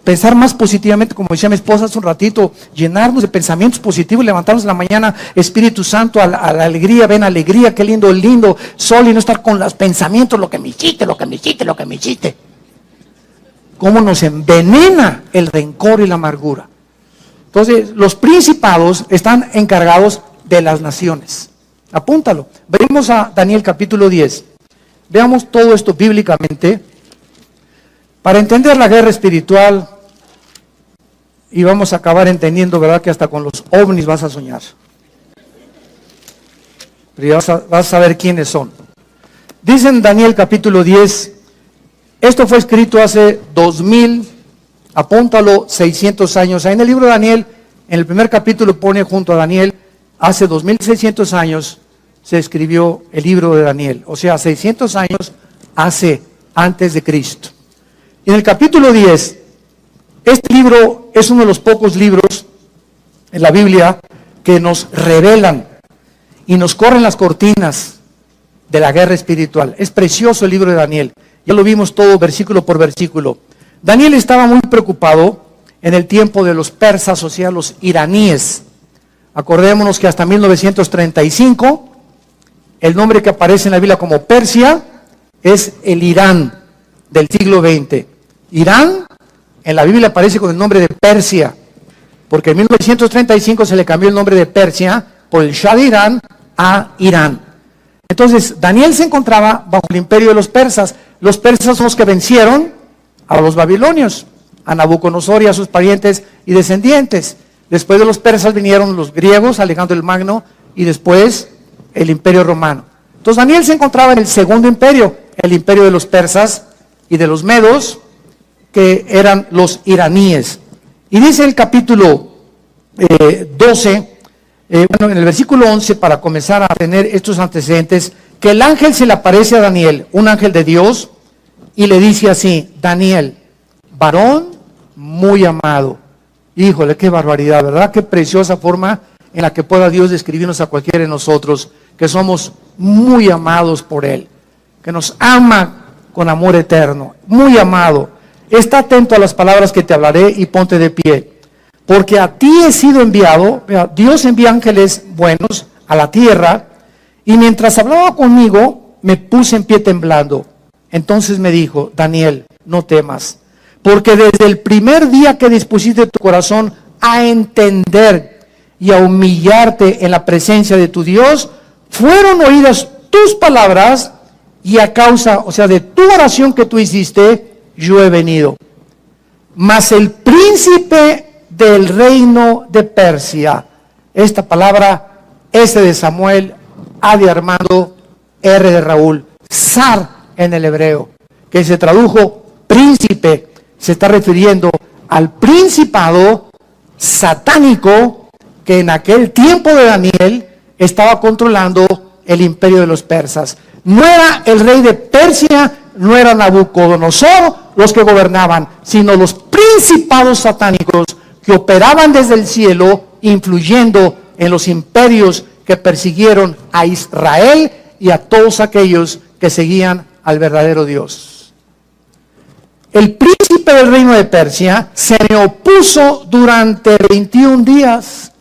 Pensar más positivamente, como decía mi esposa hace un ratito, llenarnos de pensamientos positivos, levantarnos en la mañana, Espíritu Santo, a la alegría, ven alegría, qué lindo sol, y no estar con los pensamientos, lo que me hiciste. cómo nos envenena el rencor y la amargura. Entonces, los principados están encargados de las naciones. Apúntalo. Venimos a Daniel capítulo 10. Veamos todo esto bíblicamente para entender la guerra espiritual, y vamos a acabar entendiendo, ¿verdad?, que hasta con los ovnis vas a soñar. Pero ya vas a saber quiénes son. Dice en Daniel capítulo 10, esto fue escrito hace 2000, apúntalo, 600 años. Ahí en el libro de Daniel, en el primer capítulo pone junto a Daniel, hace 2600 años se escribió el libro de Daniel. O sea, 600 años antes de Cristo. Y en el capítulo 10, este libro es uno de los pocos libros en la Biblia que nos revelan y nos corren las cortinas de la guerra espiritual. Es precioso el libro de Daniel. Ya lo vimos todo versículo por versículo. Daniel estaba muy preocupado en el tiempo de los persas, o sea, los iraníes. Acordémonos que hasta 1935, el nombre que aparece en la Biblia como Persia es el Irán del siglo XX. Irán en la Biblia aparece con el nombre de Persia, porque en 1935 se le cambió el nombre de Persia por el Shah de Irán a Irán. Entonces, Daniel se encontraba bajo el imperio de los persas. Los persas son los que vencieron a los babilonios, a Nabucodonosor y a sus parientes y descendientes. Después de los persas vinieron los griegos, Alejandro el Magno, y después el imperio romano. Entonces, Daniel se encontraba en el segundo imperio, el imperio de los persas y de los medos, que eran los iraníes. Y dice el capítulo 12, en el versículo 11, para comenzar a tener estos antecedentes, que el ángel se le aparece a Daniel, un ángel de Dios, y le dice así: Daniel, varón muy amado. Híjole, qué barbaridad, ¿verdad? Qué preciosa forma en la que pueda Dios describirnos a cualquiera de nosotros, que somos muy amados por Él, que nos ama con amor eterno, muy amado. Está atento a las palabras que te hablaré y ponte de pie, porque a ti he sido enviado. Dios envía ángeles buenos a la tierra, y mientras hablaba conmigo, me puse en pie temblando. Entonces me dijo: Daniel, no temas, porque desde el primer día que dispusiste tu corazón a entender y a humillarte en la presencia de tu Dios, fueron oídas tus palabras, y a causa, o sea, de tu oración que tú hiciste, yo he venido. Mas el príncipe del reino de Persia, esta palabra S de Samuel, A de Armando, R de Raúl, Zar en el hebreo, que se tradujo príncipe, se está refiriendo al principado satánico que en aquel tiempo de Daniel estaba controlando el imperio de los persas. No era el rey de Persia, no era Nabucodonosor los que gobernaban, sino los principados satánicos que operaban desde el cielo, influyendo en los imperios que persiguieron a Israel y a todos aquellos que seguían al verdadero Dios. El príncipe del reino de Persia se me opuso durante 21 días,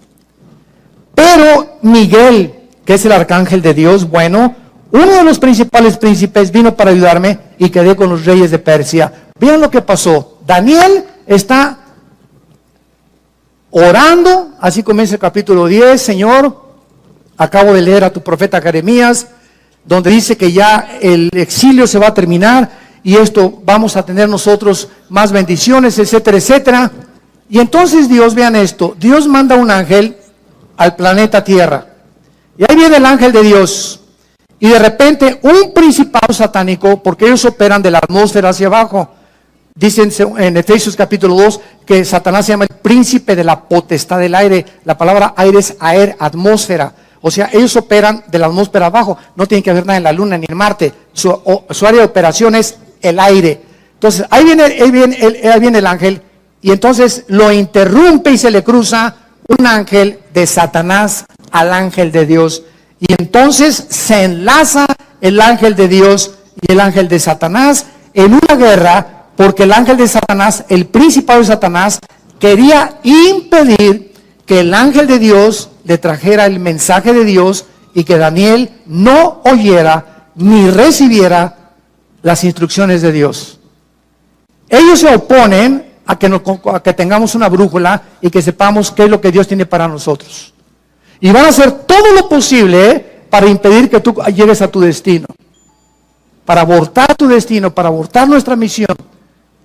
pero Miguel, que es el arcángel de Dios, bueno, uno de los principales príncipes, vino para ayudarme y quedé con los reyes de Persia. Vean lo que pasó. Daniel está orando, así comienza el capítulo 10. Señor, acabo de leer a tu profeta Jeremías, donde dice que ya el exilio se va a terminar y esto vamos a tener nosotros más bendiciones, etcétera, etcétera. Y entonces Dios, vean esto, Dios manda un ángel al planeta Tierra. Y ahí viene el ángel de Dios. Y de repente un principado satánico, porque ellos operan de la atmósfera hacia abajo. Dicen en Efesios capítulo 2 que Satanás se llama el príncipe de la potestad del aire. La palabra aire es aer, atmósfera. O sea, ellos operan de la atmósfera abajo. No tienen que ver nada en la luna ni en Marte. Su área de operación es el aire. Entonces, ahí viene el ángel. Y entonces lo interrumpe y se le cruza un ángel de Satanás al ángel de Dios. Y entonces se enlaza el ángel de Dios y el ángel de Satanás en una guerra, porque el ángel de Satanás, el principado de Satanás, quería impedir que el ángel de Dios le trajera el mensaje de Dios y que Daniel no oyera ni recibiera las instrucciones de Dios. Ellos se oponen a que tengamos una brújula y que sepamos qué es lo que Dios tiene para nosotros. Y van a hacer todo lo posible para impedir que tú llegues a tu destino, para abortar tu destino, para abortar nuestra misión,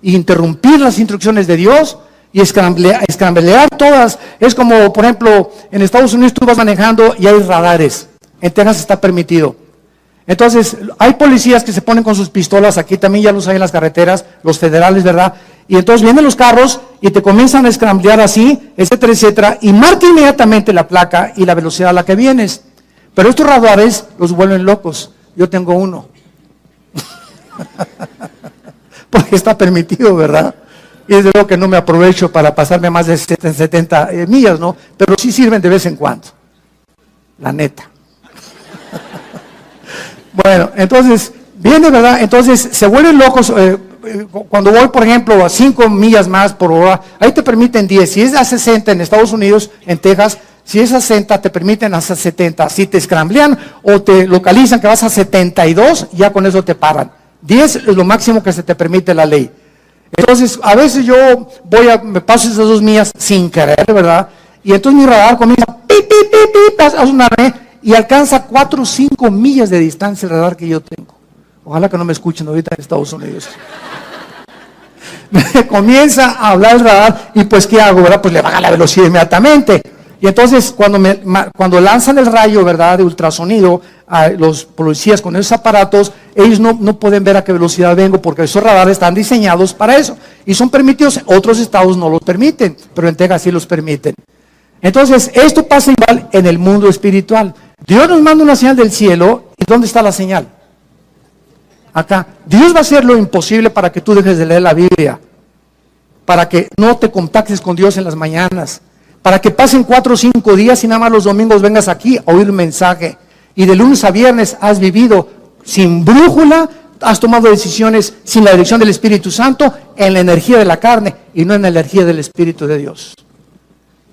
e interrumpir las instrucciones de Dios y escramblear todas. Es como, por ejemplo, en Estados Unidos tú vas manejando y hay radares. En Texas está permitido. Entonces, hay policías que se ponen con sus pistolas, aquí también ya los hay en las carreteras, los federales, ¿verdad? Y entonces vienen los carros y te comienzan a escramblear así, etcétera, etcétera, y marca inmediatamente la placa y la velocidad a la que vienes. Pero estos radares los vuelven locos. Yo tengo uno. Porque está permitido, ¿verdad? Y desde luego que no me aprovecho para pasarme más de 70 millas, ¿no? Pero sí sirven de vez en cuando. La neta. Bueno, entonces, viene, ¿verdad? Entonces, se vuelven locos. Cuando voy, por ejemplo, a 5 millas más por hora, ahí te permiten 10. Si es a 60 en Estados Unidos, en Texas, si es a 60, te permiten hasta 70. Si te escramblean o te localizan que vas a 72, ya con eso te paran. 10 es lo máximo que se te permite la ley. Entonces, a veces yo me paso esas 2 millas sin querer, ¿verdad? Y entonces mi radar comienza, a sonarme y alcanza 4 o 5 millas de distancia el radar que yo tengo. Ojalá que no me escuchen ahorita en Estados Unidos. Me comienza a hablar el radar y pues ¿qué hago, verdad? Pues le baja la velocidad inmediatamente. Y entonces cuando lanzan el rayo, ¿verdad?, de ultrasonido a los policías con esos aparatos, ellos no pueden ver a qué velocidad vengo porque esos radares están diseñados para eso y son permitidos. Otros estados no los permiten, pero en Texas sí los permiten. Entonces esto pasa igual en el mundo espiritual. Dios nos manda una señal del cielo. ¿Y dónde está la señal? Acá. Dios va a hacer lo imposible para que tú dejes de leer la Biblia, para que no te contactes con Dios en las mañanas, para que pasen 4 o 5 días y nada más los domingos vengas aquí a oír un mensaje. Y de lunes a viernes has vivido sin brújula, has tomado decisiones sin la dirección del Espíritu Santo, en la energía de la carne y no en la energía del Espíritu de Dios.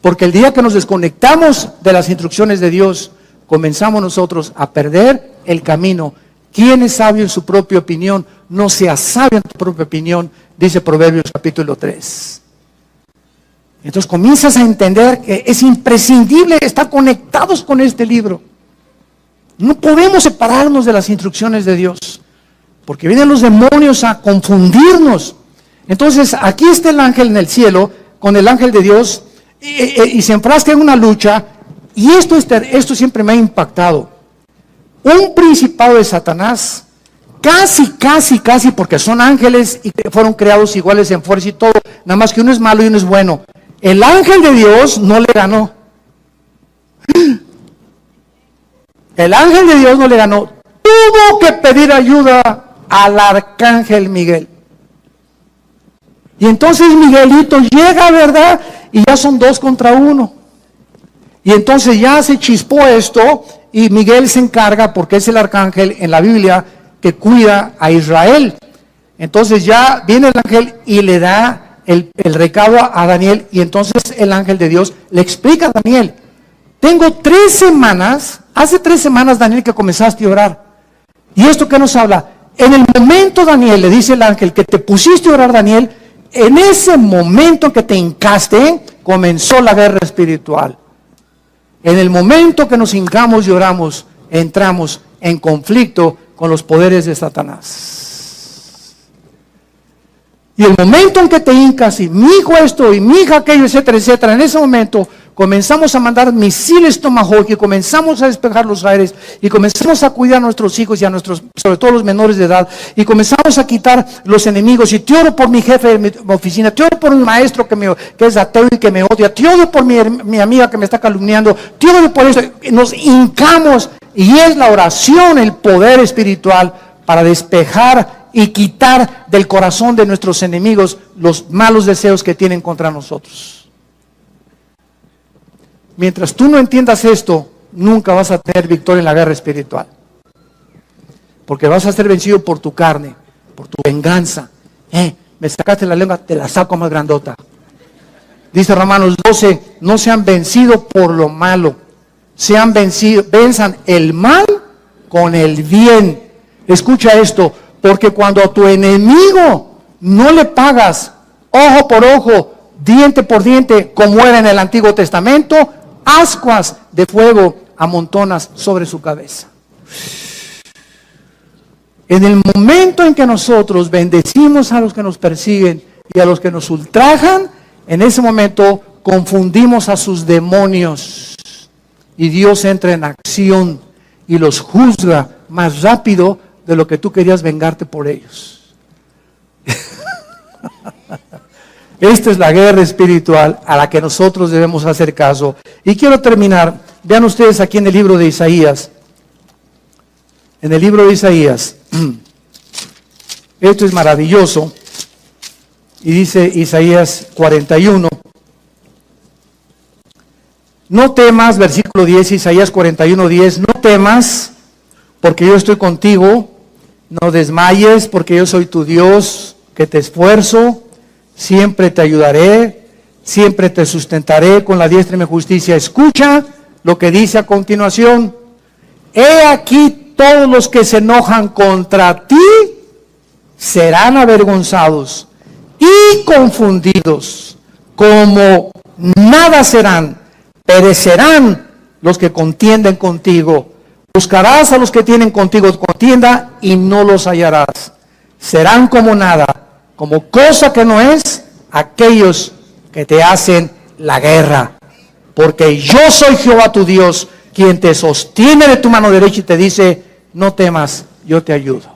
Porque el día que nos desconectamos de las instrucciones de Dios, comenzamos nosotros a perder el camino. ¿Quién es sabio en su propia opinión? No seas sabio en tu propia opinión, dice Proverbios capítulo 3. Entonces comienzas a entender que es imprescindible estar conectados con este libro. No podemos separarnos de las instrucciones de Dios, porque vienen los demonios a confundirnos. Entonces aquí está el ángel en el cielo, con el ángel de Dios, y se enfrasca en una lucha, y esto siempre me ha impactado. Un principado de Satanás, casi, porque son ángeles y fueron creados iguales en fuerza y todo, nada más que uno es malo y uno es bueno. El ángel de Dios no le ganó. El ángel de Dios no le ganó. Tuvo que pedir ayuda al arcángel Miguel. Y entonces Miguelito llega, ¿verdad? Y ya son 2 contra 1. Y entonces ya se chispó esto y Miguel se encarga, porque es el arcángel en la Biblia que cuida a Israel. Entonces ya viene el ángel y le da el recado a Daniel, y entonces el ángel de Dios le explica a Daniel: tengo 3 semanas, hace 3 semanas, Daniel, que comenzaste a orar. ¿Y esto qué nos habla? En el momento, Daniel, le dice el ángel, que te pusiste a orar, Daniel, en ese momento que te hincaste, comenzó la guerra espiritual. En el momento que nos hincamos y oramos, entramos en conflicto con los poderes de Satanás. Y el momento en que te hincas y mi hijo esto y mi hija aquello, etcétera, etcétera, en ese momento comenzamos a mandar misiles Tomahawk y comenzamos a despejar los aires y comenzamos a cuidar a nuestros hijos y a nuestros, sobre todo los menores de edad, y comenzamos a quitar los enemigos. Y te oro por mi jefe de mi oficina, te oro por mi maestro que es ateo y que me odia, te oro por mi amiga que me está calumniando, te oro por eso. Nos hincamos, y es la oración el poder espiritual para despejar y quitar del corazón de nuestros enemigos los malos deseos que tienen contra nosotros. Mientras tú no entiendas esto, nunca vas a tener victoria en la guerra espiritual. Porque vas a ser vencido por tu carne, por tu venganza. Me sacaste la lengua, te la saco más grandota. Dice Romanos 12, no sean vencidos por lo malo, venzan el mal con el bien. Escucha esto, porque cuando a tu enemigo no le pagas ojo por ojo, diente por diente, como era en el Antiguo Testamento, ascuas de fuego amontonas sobre su cabeza. En el momento en que nosotros bendecimos a los que nos persiguen y a los que nos ultrajan, en ese momento confundimos a sus demonios y Dios entra en acción y los juzga más rápido de lo que tú querías vengarte por ellos. Esta es la guerra espiritual a la que nosotros debemos hacer caso. Y quiero terminar, vean ustedes aquí en el libro de Isaías. En el libro de Isaías, esto es maravilloso, y dice Isaías 41, no temas, versículo 10, Isaías 41, 10, no temas, porque yo estoy contigo, no desmayes, porque yo soy tu Dios, que te esfuerzo, siempre te ayudaré, siempre te sustentaré con la diestra de mi justicia. Escucha lo que dice a continuación, he aquí todos los que se enojan contra ti serán avergonzados y confundidos, como nada serán, perecerán los que contienden contigo. Buscarás a los que tienen contigo contienda y no los hallarás. Serán como nada, como cosa que no es, aquellos que te hacen la guerra. Porque yo soy Jehová tu Dios, quien te sostiene de tu mano derecha y te dice, no temas, yo te ayudo.